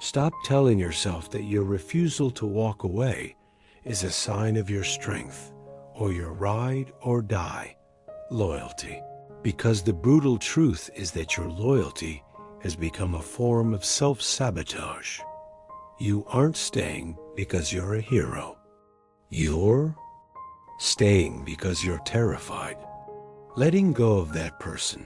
Stop telling yourself that your refusal to walk away is a sign of your strength or your ride or die loyalty. Because the brutal truth is that your loyalty has become a form of self-sabotage. You aren't staying because you're a hero. You're staying because you're terrified. Letting go of that person,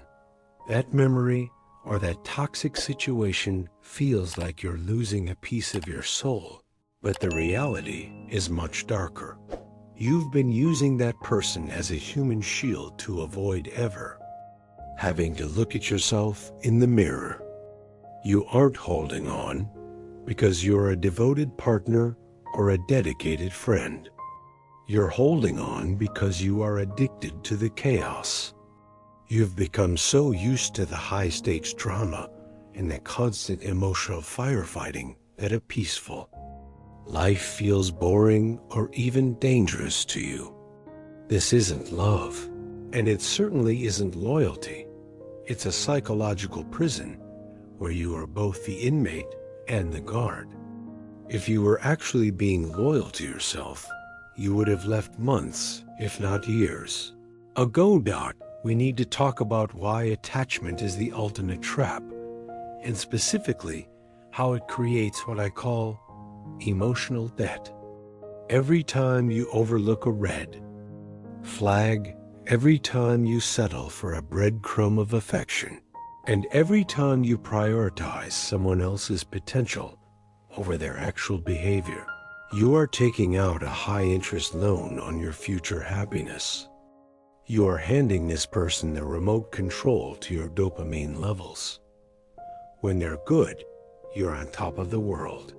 that memory, or that toxic situation feels like you're losing a piece of your soul, but the reality is much darker. You've been using that person as a human shield to avoid ever having to look at yourself in the mirror. You aren't holding on because you're a devoted partner or a dedicated friend. You're holding on because you are addicted to the chaos. You've become so used to the high-stakes drama and the constant emotional firefighting that a peaceful life feels boring or even dangerous to you. This isn't love, and it certainly isn't loyalty. It's a psychological prison where you are both the inmate and the guard. If you were actually being loyal to yourself, you would have left months, if not years ago. We need to talk about why attachment is the ultimate trap, and specifically how it creates what I call emotional debt. Every time you overlook a red flag, every time you settle for a breadcrumb of affection, and every time you prioritize someone else's potential over their actual behavior, you are taking out a high-interest loan on your future happiness. You are handing this person the remote control to your dopamine levels. When they're good, you're on top of the world.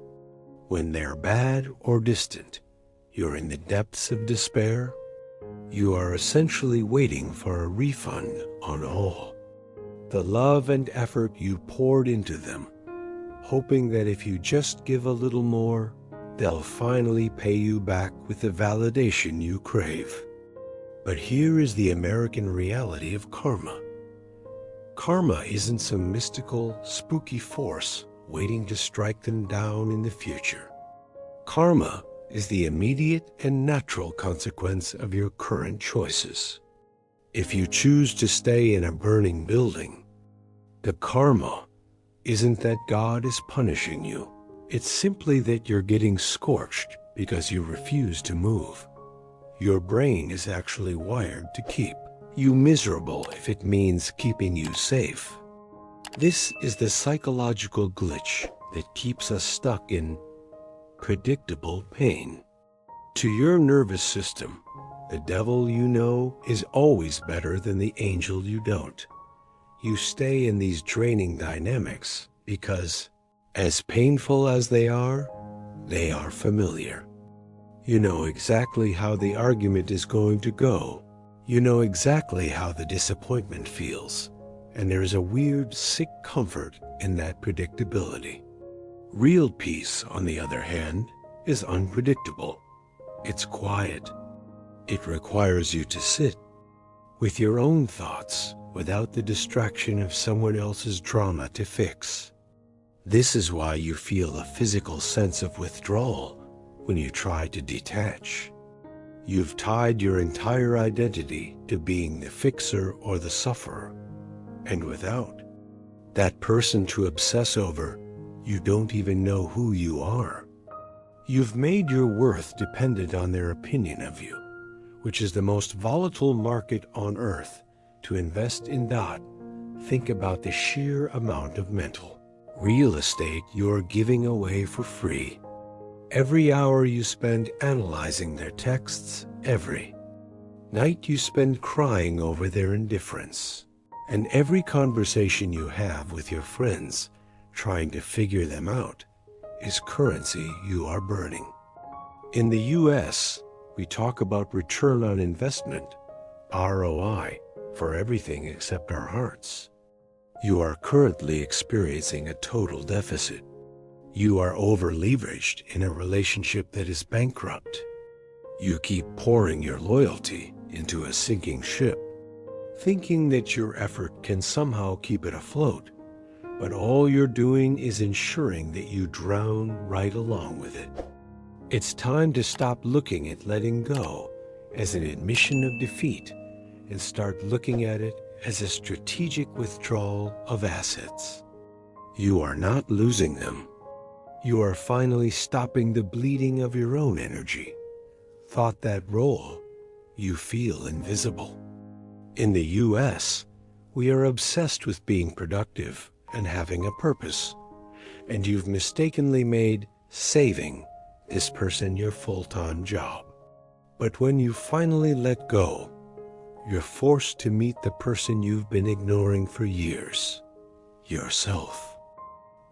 When they're bad or distant, you're in the depths of despair. You are essentially waiting for a refund on all the love and effort you poured into them, hoping that if you just give a little more, they'll finally pay you back with the validation you crave. But here is the American reality of karma. Karma isn't some mystical, spooky force waiting to strike them down in the future. Karma is the immediate and natural consequence of your current choices. If you choose to stay in a burning building, the karma isn't that God is punishing you. It's simply that you're getting scorched because you refuse to move. Your brain is actually wired to keep you miserable if it means keeping you safe. This is the psychological glitch that keeps us stuck in predictable pain. To your nervous system, the devil you know is always better than the angel you don't. You stay in these draining dynamics because, as painful as they are familiar. You know exactly how the argument is going to go. You know exactly how the disappointment feels, and there is a weird, sick comfort in that predictability. Real peace, on the other hand, is unpredictable. It's quiet. It requires you to sit with your own thoughts without the distraction of someone else's drama to fix. This is why you feel a physical sense of withdrawal when you try to detach. You've tied your entire identity to being the fixer or the sufferer, and without that person to obsess over, you don't even know who you are. You've made your worth dependent on their opinion of you, which is the most volatile market on earth to invest in. Think about the sheer amount of mental real estate you're giving away for free. Every hour you spend analyzing their texts, every night you spend crying over their indifference, and every conversation you have with your friends trying to figure them out is currency you are burning. In the US, we talk about return on investment, ROI, for everything except our hearts. You are currently experiencing a total deficit. You are over-leveraged in a relationship that is bankrupt. You keep pouring your loyalty into a sinking ship, thinking that your effort can somehow keep it afloat. but all you're doing is ensuring that you drown right along with it. It's time to stop looking at letting go as an admission of defeat and start looking at it as a strategic withdrawal of assets. You are not losing them. You are finally stopping the bleeding of your own energy. Thought that role, you feel invisible. In the US, we are obsessed with being productive and having a purpose, and you've mistakenly made saving this person your full-time job. But when you finally let go, you're forced to meet the person you've been ignoring for years, yourself.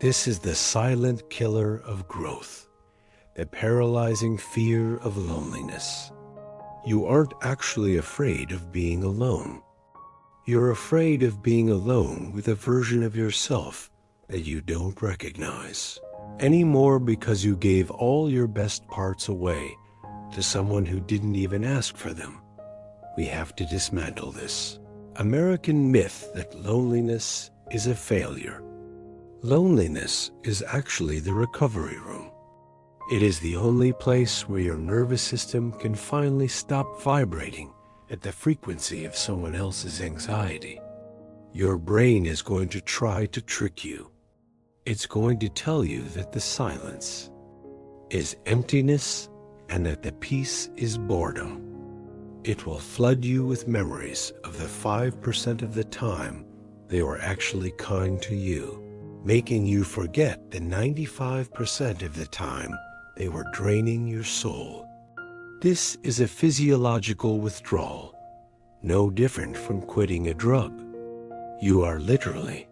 This is the silent killer of growth, the paralyzing fear of loneliness. You aren't actually afraid of being alone. You're afraid of being alone with a version of yourself that you don't recognize anymore because you gave all your best parts away to someone who didn't even ask for them. We have to dismantle this American myth that loneliness is a failure. Loneliness is actually the recovery room. It is the only place where your nervous system can finally stop vibrating at the frequency of someone else's anxiety. Your brain is going to try to trick you. It's going to tell you that the silence is emptiness and that the peace is boredom. It will flood you with memories of the 5% of the time they were actually kind to you, making you forget the 95% of the time they were draining your soul. This is a physiological withdrawal, no different from quitting a drug. You are literally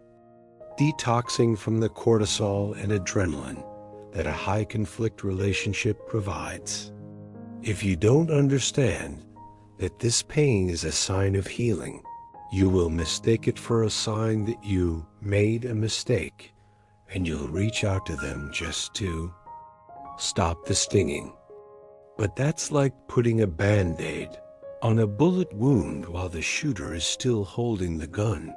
detoxing from the cortisol and adrenaline that a high-conflict relationship provides. If you don't understand that this pain is a sign of healing, you will mistake it for a sign that you made a mistake, and you'll reach out to them just to stop the stinging. But that's like putting a Band-Aid on a bullet wound while the shooter is still holding the gun.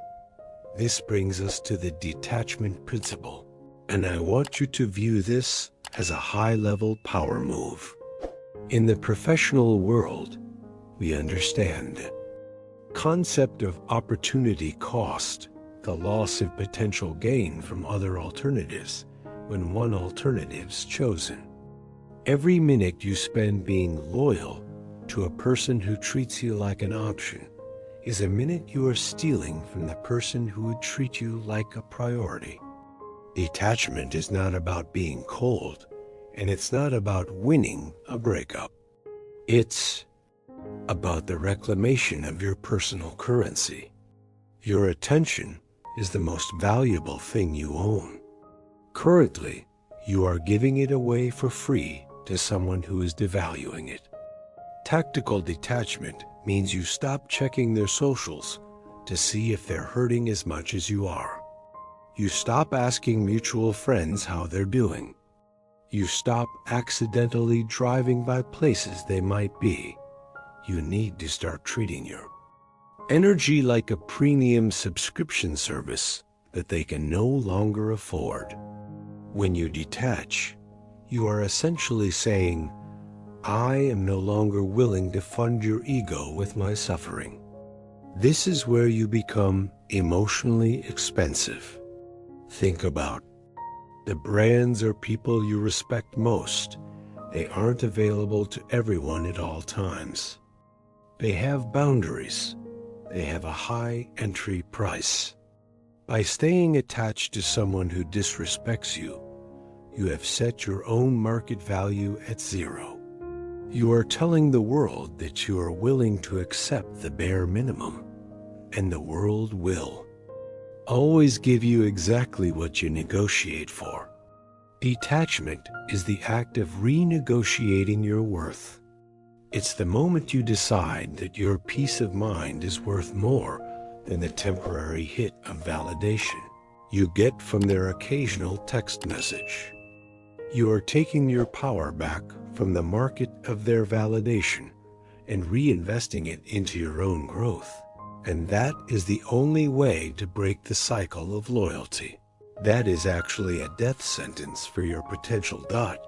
This brings us to the detachment principle, and I want you to view this as a high-level power move. In the professional world, we understand the concept of opportunity cost, the loss of potential gain from other alternatives when one alternative's chosen. Every minute you spend being loyal to a person who treats you like an option is a minute you are stealing from the person who would treat you like a priority. Detachment is not about being cold, and it's not about winning a breakup. It's about the reclamation of your personal currency. Your attention is the most valuable thing you own. Currently, you are giving it away for free to someone who is devaluing it. Tactical detachment means you stop checking their socials to see if they're hurting as much as you are. You stop asking mutual friends how they're doing. You stop accidentally driving by places they might be. You need to start treating your energy like a premium subscription service that they can no longer afford. When you detach, you are essentially saying, I am no longer willing to fund your ego with my suffering. This is where you become emotionally expensive. Think about the brands or people you respect most. They aren't available to everyone at all times. They have boundaries. They have a high entry price. By staying attached to someone who disrespects you, you have set your own market value at zero. You are telling the world that you are willing to accept the bare minimum, and the world will always give you exactly what you negotiate for. Detachment is the act of renegotiating your worth. It's the moment you decide that your peace of mind is worth more than the temporary hit of validation you get from their occasional text message. You are taking your power back from the market of their validation and reinvesting it into your own growth. And that is the only way to break the cycle of loyalty. That is actually a death sentence for your potential dot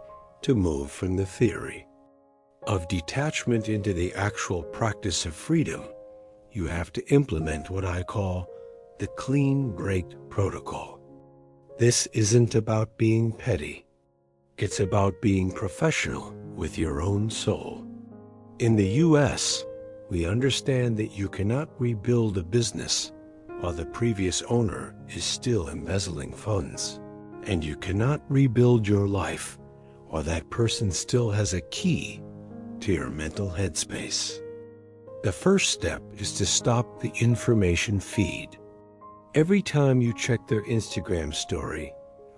to move from the theory of detachment into the actual practice of freedom. You have to implement what I call the clean break protocol. This isn't about being petty. It's about being professional with your own soul. In the US, we understand that you cannot rebuild a business while the previous owner is still embezzling funds. And you cannot rebuild your life while that person still has a key to your mental headspace. The first step is to stop the information feed. Every time you check their Instagram story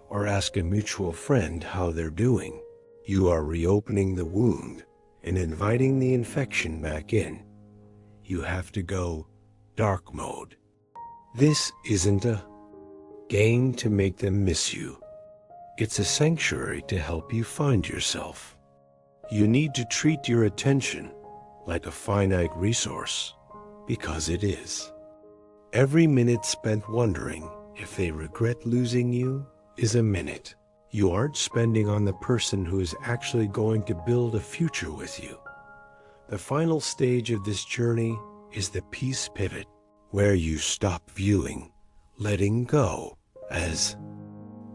or ask a mutual friend how they're doing, you are reopening the wound and inviting the infection back in. You have to go dark mode. This isn't a game to make them miss you. It's a sanctuary to help you find yourself. You need to treat your attention like a finite resource, because it is. Every minute spent wondering if they regret losing you is a minute you aren't spending on the person who is actually going to build a future with you. The final stage of this journey is the peace pivot, where you stop viewing letting go as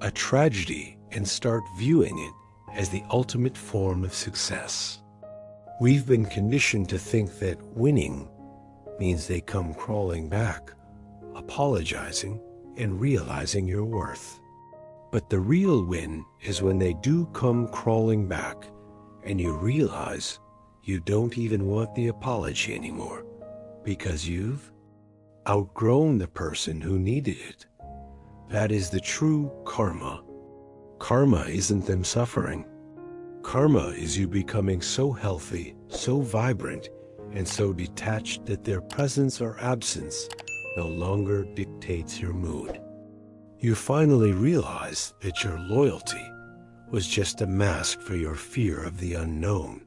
a tragedy and start viewing it as the ultimate form of success. We've been conditioned to think that winning means they come crawling back, apologizing, and realizing your worth. But the real win is when they do come crawling back and you realize you don't even want the apology anymore because you've outgrown the person who needed it. That is the true karma. Karma isn't them suffering. Karma is you becoming so healthy, so vibrant, and so detached that their presence or absence no longer dictates your mood. You finally realize that your loyalty was just a mask for your fear of the unknown.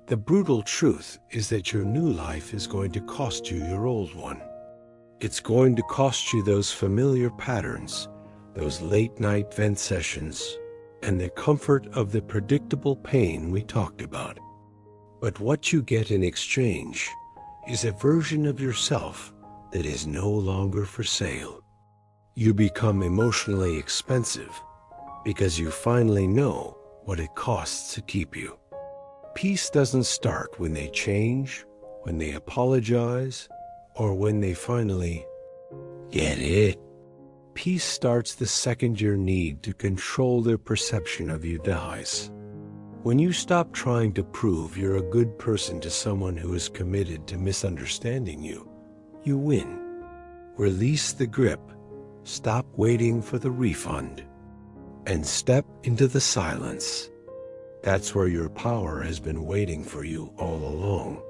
The brutal truth is that your new life is going to cost you your old one. It's going to cost you those familiar patterns, those late-night vent sessions, and the comfort of the predictable pain we talked about. But what you get in exchange is a version of yourself that is no longer for sale. You become emotionally expensive because you finally know what it costs to keep you. Peace doesn't start when they change, when they apologize, or when they finally get it. Peace starts the second your need to control their perception of you dies. When you stop trying to prove you're a good person to someone who is committed to misunderstanding you, you win. Release the grip, stop waiting for the refund, and step into the silence. That's where your power has been waiting for you all along.